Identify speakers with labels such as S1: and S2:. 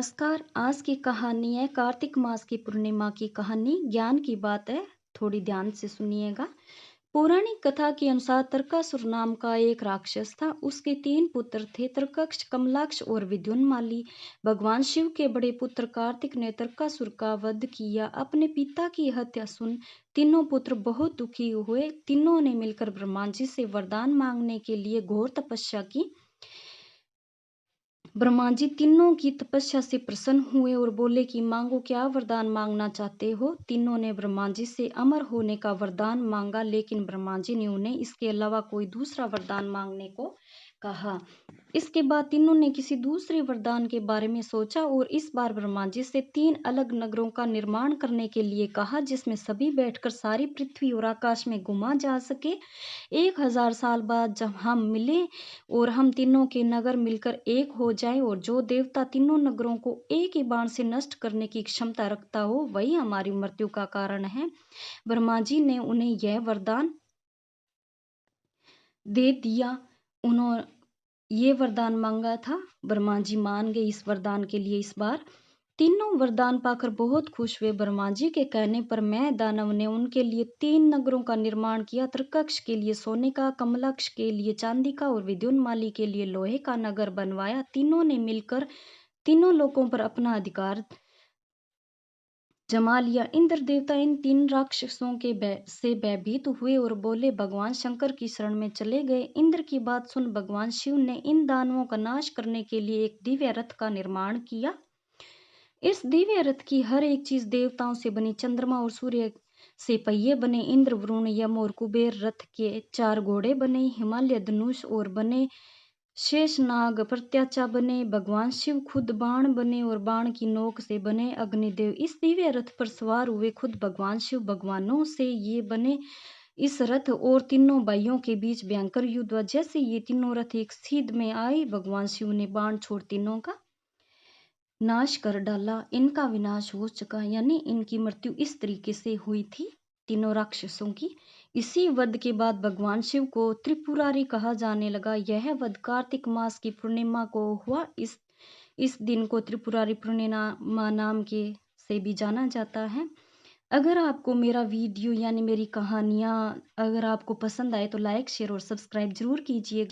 S1: नमस्कार। आज की कहानी है कार्तिक मास की पूर्णिमा की कहानी। ज्ञान की बात है, थोड़ी ध्यान से सुनिएगा। पौराणिक कथा के अनुसार तारकासुर नाम का एक राक्षस था। उसके 3 पुत्र थे, तारकाक्ष, कमलाक्ष और विद्युन्माली। भगवान शिव के बड़े पुत्र कार्तिक ने तारकासुर का वध किया। अपने पिता की हत्या सुन तीनों पुत्र बहुत दुखी हुए। तीनों ने मिलकर ब्रह्मा जी से वरदान मांगने के लिए घोर तपस्या की। ब्रह्मा जी तीनों की तपस्या से प्रसन्न हुए और बोले कि मांगो, क्या वरदान मांगना चाहते हो। तीनों ने ब्रह्मा जी से अमर होने का वरदान मांगा, लेकिन ब्रह्मा जी ने उन्हें इसके अलावा कोई दूसरा वरदान मांगने को कहा। इसके बाद तीनों ने किसी दूसरे वरदान के बारे में सोचा और इस बार ब्रह्मा जी से 3 अलग नगरों का निर्माण करने के लिए कहा, जिसमें सभी बैठकर सारी पृथ्वी और आकाश में घुमा जा सके। 1000 साल बाद जब हम मिले और हम तीनों के नगर मिलकर एक हो जाए और जो देवता तीनों नगरों को एक ही बाण से नष्ट करने की क्षमता रखता हो, वही हमारी मृत्यु का कारण है। ब्रह्मा जी ने उन्हें यह वरदान दे दिया। उन्होंने ये वरदान मांगा था। ब्रह्मा जी मान गए इस वरदान के लिए। इस बार तीनों वरदान पाकर बहुत खुश हुए। ब्रह्मा जी के कहने पर मैं दानव ने उनके लिए 3 नगरों का निर्माण किया। तारकाक्ष के लिए सोने का, कमलाक्ष के लिए चांदी का और विद्युन्माली के लिए लोहे का नगर बनवाया। तीनों ने मिलकर तीनों लोकों पर अपना अधिकार जमा लिया। इंद्र देवता इन 3 राक्षसों के से भयभीत हुए और बोले, भगवान शंकर की शरण में चले गए। इंद्र की बात सुन भगवान शिव ने इन दानवों का नाश करने के लिए एक दिव्य रथ का निर्माण किया। इस दिव्य रथ की हर एक चीज देवताओं से बनी। चंद्रमा और सूर्य से पहिए बने। इंद्र, वरुण, यम और कुबेर रथ के 4 घोड़े बने। हिमालय धनुष और बने। शेषनाग प्रत्याचा बने। भगवान शिव खुद बाण बने और बाण की नोक से बने। अग्निदेव इस दिव्य रथ पर सवार हुए। खुद भगवान शिव भगवानों से ये बने। इस रथ और तीनों भाइयों के बीच भयंकर युद्ध हुआ। जैसे ये तीनों रथ एक सीध में आए, भगवान शिव ने बाण छोड़ तीनों का नाश कर डाला। इनका विनाश हो चुका, यानी इनकी मृत्यु इस तरीके से हुई थी तीनों राक्षसों की। इसी वध के बाद भगवान शिव को त्रिपुरारी कहा जाने लगा। यह वध कार्तिक मास की पूर्णिमा को हुआ। इस दिन को त्रिपुरारी पूर्णिमा नाम के से भी जाना जाता है। अगर आपको मेरा वीडियो यानी मेरी कहानियाँ अगर आपको पसंद आए तो लाइक, शेयर और सब्सक्राइब जरूर कीजिए।